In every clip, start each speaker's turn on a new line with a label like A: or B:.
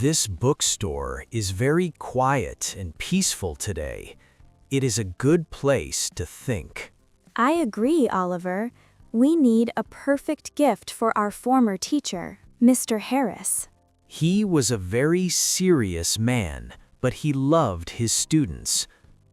A: This bookstore is very quiet and peaceful today. It is a good place to think.
B: I agree, Oliver. We need a perfect gift for our former teacher, Mr. Harris.
A: He was a very serious man, but he loved his students.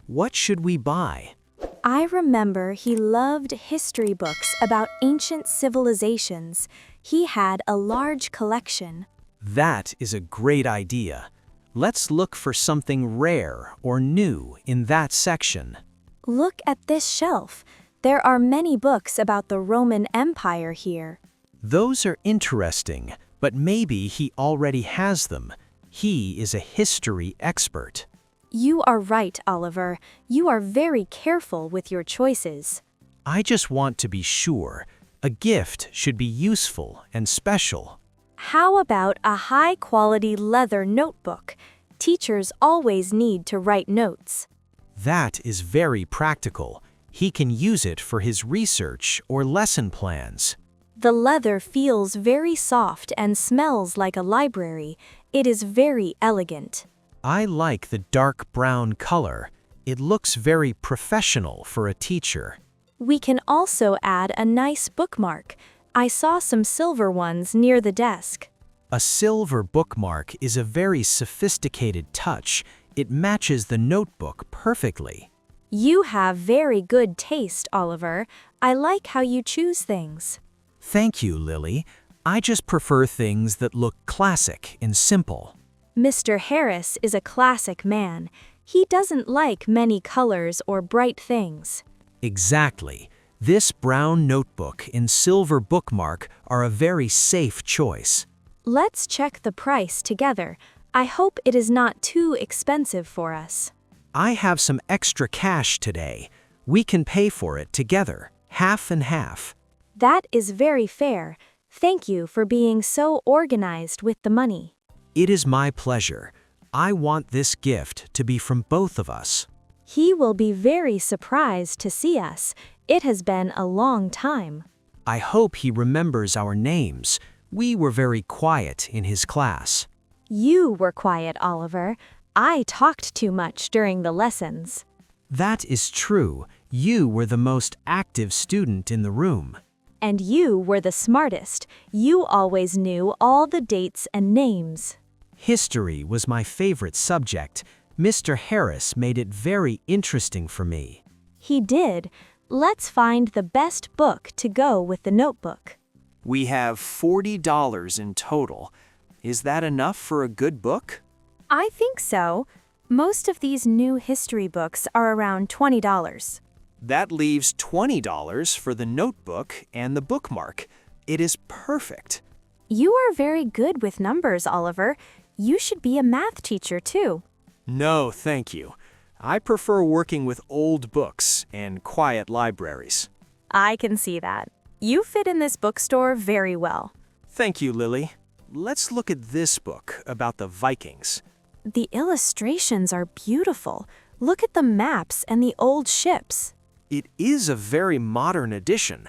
A: What should we buy?
B: I remember he loved history books about ancient civilizations. He had a large collection.
A: That is a great idea. Let's look for something rare or new in that section.
B: Look at this shelf. There are many books about the Roman Empire here.
A: Those are interesting, but maybe he already has them. He is a history expert.
B: You are right, Oliver. You are very careful with your choices.
A: I just want to be sure. A gift should be useful and special.
B: How about a high-quality leather notebook? Teachers always need to write notes.
A: That is very practical. He can use it for his research or lesson plans.
B: The leather feels very soft and smells like a library. It is very elegant.
A: I like the dark brown color. It looks very professional for a teacher.
B: We can also add a nice bookmark. I saw some silver ones near the desk.
A: A silver bookmark is a very sophisticated touch. It matches the notebook perfectly.
B: You have very good taste, Oliver. I like how you choose things.
A: Thank you, Lily. I just prefer things that look classic and simple.
B: Mr. Harris is a classic man. He doesn't like many colors or bright things.
A: Exactly. This brown notebook and silver bookmark are a very safe choice.
B: Let's check the price together. I hope it is not too expensive for us.
A: I have some extra cash today. We can pay for it together, half and half.
B: That is very fair. Thank you for being so organized with the money.
A: It is my pleasure. I want this gift to be from both of us.
B: He will be very surprised to see us. It has been a long time.
A: I hope he remembers our names. We were very quiet in his class.
B: You were quiet, Oliver. I talked too much during the lessons.
A: That is true. You were the most active student in the room.
B: And you were the smartest. You always knew all the dates and names.
A: History was my favorite subject. Mr. Harris made it very interesting for me.
B: He did. Let's find the best book to go with the notebook.
C: We have $40 in total. Is that enough for a good book?
B: I think so. Most of these new history books are around $20.
C: That leaves $20 for the notebook and the bookmark. It is perfect.
B: You are very good with numbers, Oliver. You should be a math teacher too.
C: No, thank you. I prefer working with old books and quiet libraries.
B: I can see that. You fit in this bookstore very well.
C: Thank you, Lily. Let's look at this book about the Vikings.
B: The illustrations are beautiful. Look at the maps and the old ships.
C: It is a very modern edition.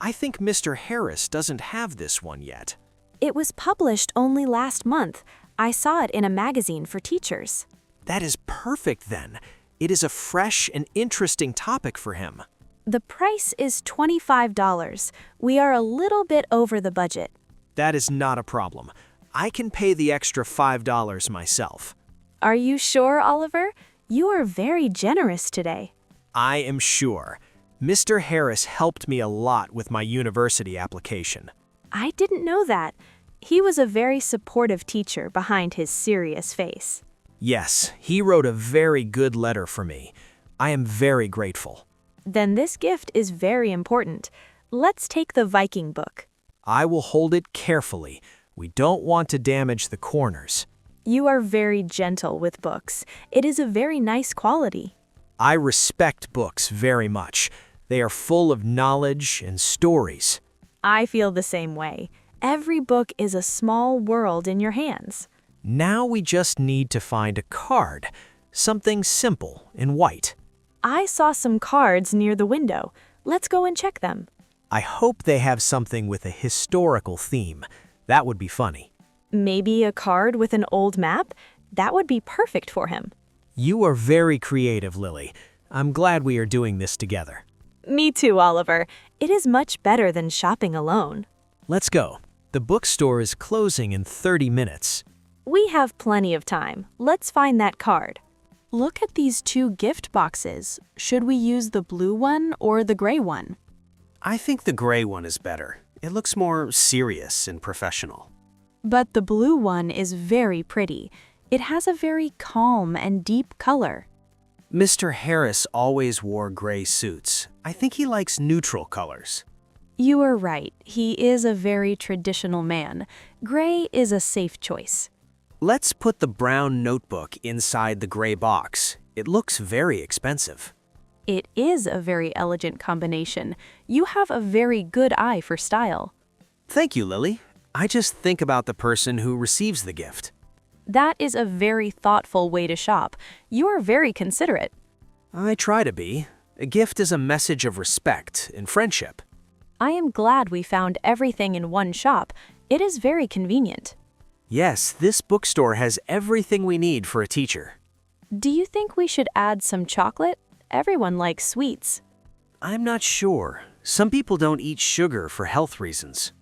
C: I think Mr. Harris doesn't have this one yet.
B: It was published only last month. I saw it in a magazine for teachers.
C: That is perfect then. It is a fresh and interesting topic for him.
B: The price is $25. We are a little bit over the budget.
C: That is not a problem. I can pay the extra $5 myself.
B: Are you sure, Oliver? You are very generous today.
C: I am sure. Mr. Harris helped me a lot with my university application.
B: I didn't know that. He was a very supportive teacher behind his serious face.
C: Yes, he wrote a very good letter for me. I am very grateful.
B: Then this gift is very important. Let's take the Viking book.
C: I will hold it carefully. We don't want to damage the corners.
B: You are very gentle with books. It is a very nice quality.
C: I respect books very much. They are full of knowledge and stories.
B: I feel the same way. Every book is a small world in your hands.
C: Now we just need to find a card, something simple in white.
B: I saw some cards near the window. Let's go and check them.
C: I hope they have something with a historical theme. That would be funny.
B: Maybe a card with an old map? That would be perfect for him.
A: You are very creative, Lily. I'm glad we are doing this together.
B: Me too, Oliver. It is much better than shopping alone.
A: Let's go. The bookstore is closing in 30 minutes.
B: We have plenty of time. Let's find that card.
D: Look at these two gift boxes. Should we use the blue one or the gray one?
C: I think the gray one is better. It looks more serious and professional.
D: But the blue one is very pretty. It has a very calm and deep color.
C: Mr. Harris always wore gray suits. I think he likes neutral colors.
D: You are right. He is a very traditional man. Gray is a safe choice.
C: Let's put the brown notebook inside the gray box. It looks very expensive.
D: It is a very elegant combination. You have a very good eye for style.
C: Thank you, Lily. I just think about the person who receives the gift.
D: That is a very thoughtful way to shop. You are very considerate.
C: I try to be. A gift is a message of respect and friendship.
D: I am glad we found everything in one shop. It is very convenient.
C: Yes, this bookstore has everything we need for a teacher.
D: Do you think we should add some chocolate? Everyone likes sweets.
C: I'm not sure. Some people don't eat sugar for health reasons.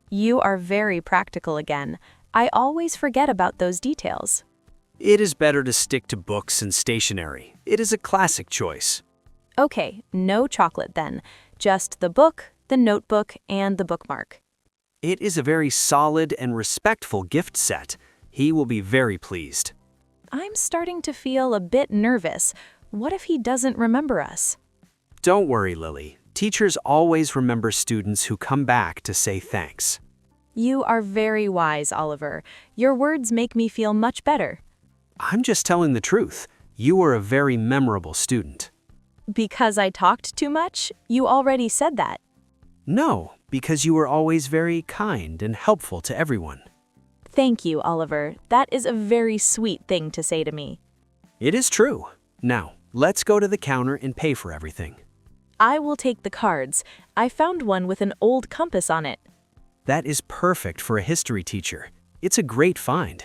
D: You are very practical again. I always forget about those details.
C: It is better to stick to books and stationery. It is a classic choice.
D: Okay, no chocolate then. Just the book, the notebook, and the bookmark.
C: It is a very solid and respectful gift set. He will be very pleased.
D: I'm starting to feel a bit nervous. What if he doesn't remember us?
C: Don't worry, Lily. Teachers always remember students who come back to say thanks.
D: You are very wise, Oliver. Your words make me feel much better.
C: I'm just telling the truth. You are a very memorable student.
D: Because I talked too much? You already said that.
C: No, because you were always very kind and helpful to everyone.
D: Thank you, Oliver. That is a very sweet thing to say to me.
C: It is true. Now, let's go to the counter and pay for everything.
D: I will take the cards. I found one with an old compass on it.
C: That is perfect for a history teacher. It's a great find.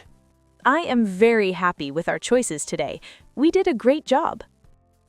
D: I am very happy with our choices today. We did a great job.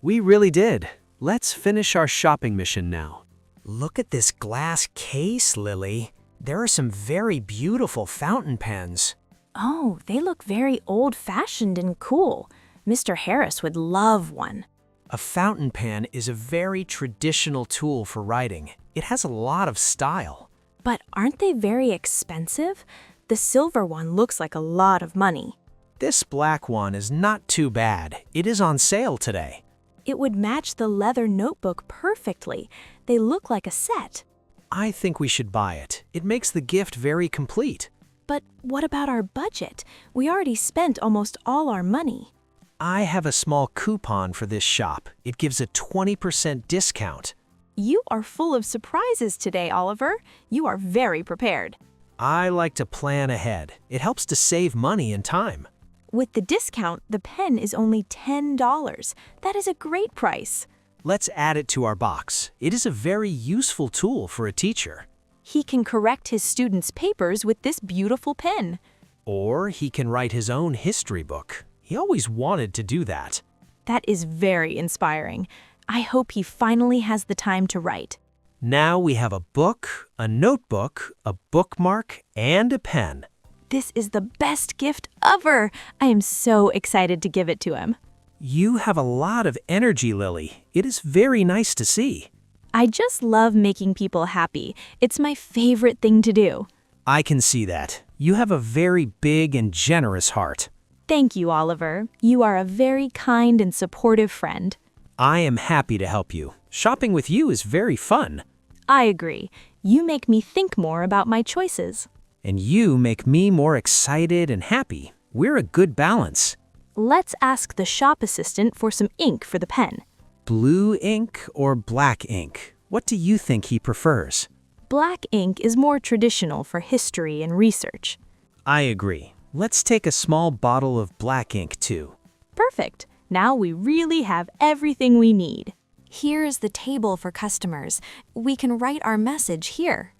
C: We really did. Let's finish our shopping mission now.
A: Look at this glass case, Lily. There are some very beautiful fountain pens.
B: Oh, they look very old-fashioned and cool. Mr. Harris would love one.
A: A fountain pen is a very traditional tool for writing. It has a lot of style.
B: But aren't they very expensive? The silver one looks like a lot of money.
A: This black one is not too bad. It is on sale today.
B: It would match the leather notebook perfectly. They look like a set.
A: I think we should buy it. It makes the gift very complete.
B: But what about our budget? We already spent almost all our money.
A: I have a small coupon for this shop. It gives a 20% discount.
B: You are full of surprises today, Oliver. You are very prepared.
A: I like to plan ahead. It helps to save money and time.
B: With the discount, the pen is only $10. That is a great price.
A: Let's add it to our box. It is a very useful tool for a teacher.
B: He can correct his students' papers with this beautiful pen.
A: Or he can write his own history book. He always wanted to do that.
B: That is very inspiring. I hope he finally has the time to write.
A: Now we have a book, a notebook, a bookmark, and a pen.
B: This is the best gift ever. I am so excited to give it to him.
A: You have a lot of energy, Lily. It is very nice to see.
B: I just love making people happy. It's my favorite thing to do.
A: I can see that. You have a very big and generous heart.
B: Thank you, Oliver. You are a very kind and supportive friend.
A: I am happy to help you. Shopping with you is very fun.
B: I agree. You make me think more about my choices.
A: And you make me more excited and happy. We're a good balance.
B: Let's ask the shop assistant for some ink for the pen.
A: Blue ink or black ink? What do you think he prefers?
B: Black ink is more traditional for history and research.
A: I agree. Let's take a small bottle of black ink too.
B: Perfect. Now we really have everything we need. Here is the table for customers. We can write our message here.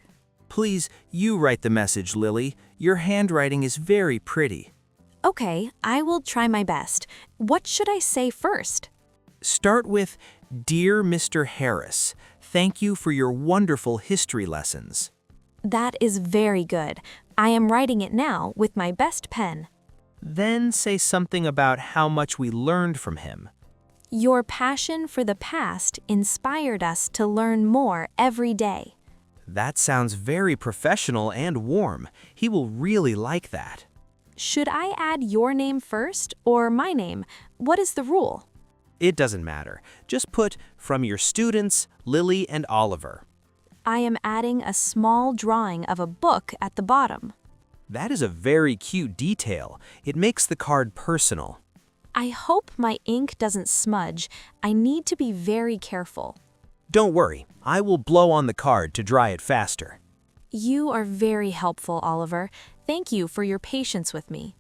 E: Please, you write the message, Lily. Your handwriting is very pretty.
B: Okay, I will try my best. What should I say first?
E: Start with, Dear Mr. Harris, thank you for your wonderful history lessons.
B: That is very good. I am writing it now with my best pen.
E: Then say something about how much we learned from him.
B: Your passion for the past inspired us to learn more every day.
E: That sounds very professional and warm. He will really like that.
B: Should I add your name first or my name? What is the rule?
E: It doesn't matter. Just put, from your students, Lily and Oliver.
B: I am adding a small drawing of a book at the bottom.
E: That is a very cute detail. It makes the card personal.
B: I hope my ink doesn't smudge. I need to be very careful.
E: Don't worry, I will blow on the card to dry it faster.
B: You are very helpful, Oliver. Thank you for your patience with me.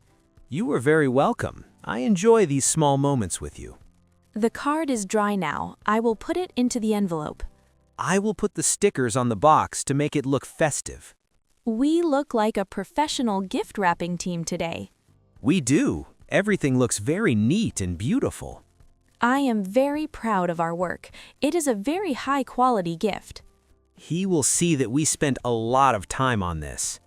E: You are very welcome. I enjoy these small moments with you.
B: The card is dry now. I will put it into the envelope.
E: I will put the stickers on the box to make it look festive.
B: We look like a professional gift wrapping team today.
E: We do. Everything looks very neat and beautiful.
B: I am very proud of our work. It is a very high-quality gift.
E: He will see that we spent a lot of time on this.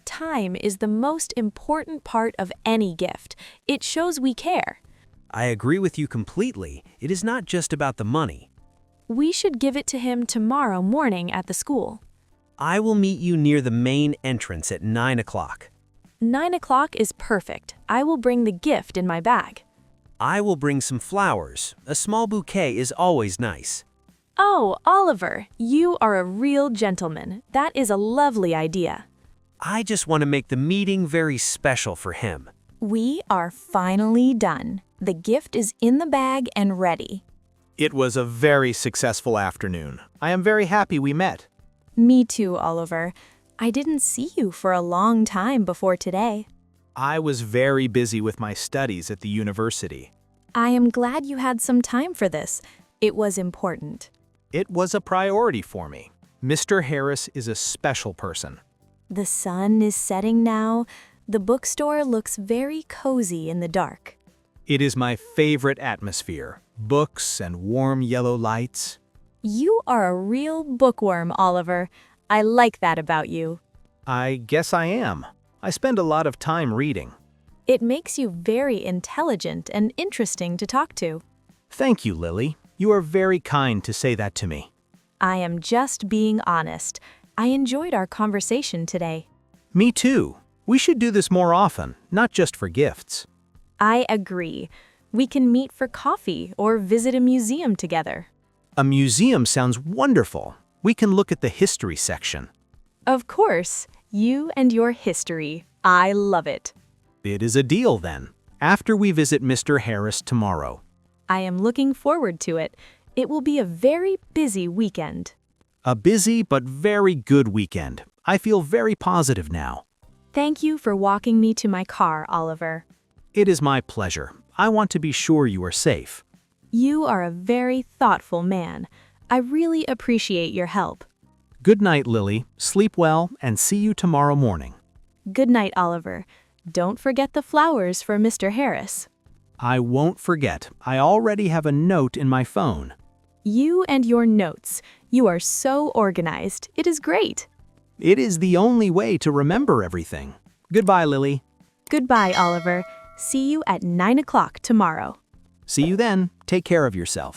B: Time is the most important part of any gift. It shows we care.
E: I agree with you completely. It is not just about the money.
B: We should give it to him tomorrow morning at the school.
E: I will meet you near the main entrance at 9 o'clock.
B: 9 o'clock is perfect. I will bring the gift in my bag.
E: I will bring some flowers. A small bouquet is always nice.
B: Oh, Oliver, you are a real gentleman. That is a lovely idea.
E: I just want to make the meeting very special for him.
B: We are finally done. The gift is in the bag and ready.
C: It was a very successful afternoon. I am very happy we met.
B: Me too, Oliver. I didn't see you for a long time before today.
C: I was very busy with my studies at the university.
B: I am glad you had some time for this. It was important.
C: It was a priority for me. Mr. Harris is a special person.
B: The sun is setting now. The bookstore looks very cozy in the dark.
C: It is my favorite atmosphere. Books and warm yellow lights.
B: You are a real bookworm, Oliver. I like that about you.
C: I guess I am. I spend a lot of time reading.
B: It makes you very intelligent and interesting to talk to.
C: Thank you, Lily. You are very kind to say that to me.
B: I am just being honest. I enjoyed our conversation today.
C: Me too. We should do this more often, not just for gifts.
B: I agree. We can meet for coffee or visit a museum together.
C: A museum sounds wonderful. We can look at the history section.
B: Of course, you and your history. I love it.
C: It is a deal then, after we visit Mr. Harris tomorrow.
B: I am looking forward to it. It will be a very busy weekend.
C: A busy but very good weekend. I feel very positive now.
B: Thank you for walking me to my car, Oliver.
C: It is my pleasure. I want to be sure you are safe.
B: You are a very thoughtful man. I really appreciate your help.
C: Good night, Lily. Sleep well and see you tomorrow morning.
B: Good night, Oliver. Don't forget the flowers for Mr. Harris.
C: I won't forget. I already have a note in my phone.
B: You and your notes. You are so organized. It is great.
C: It is the only way to remember everything. Goodbye, Lily.
B: Goodbye, Oliver. See you at 9 o'clock tomorrow.
C: See you then. Take care of yourself.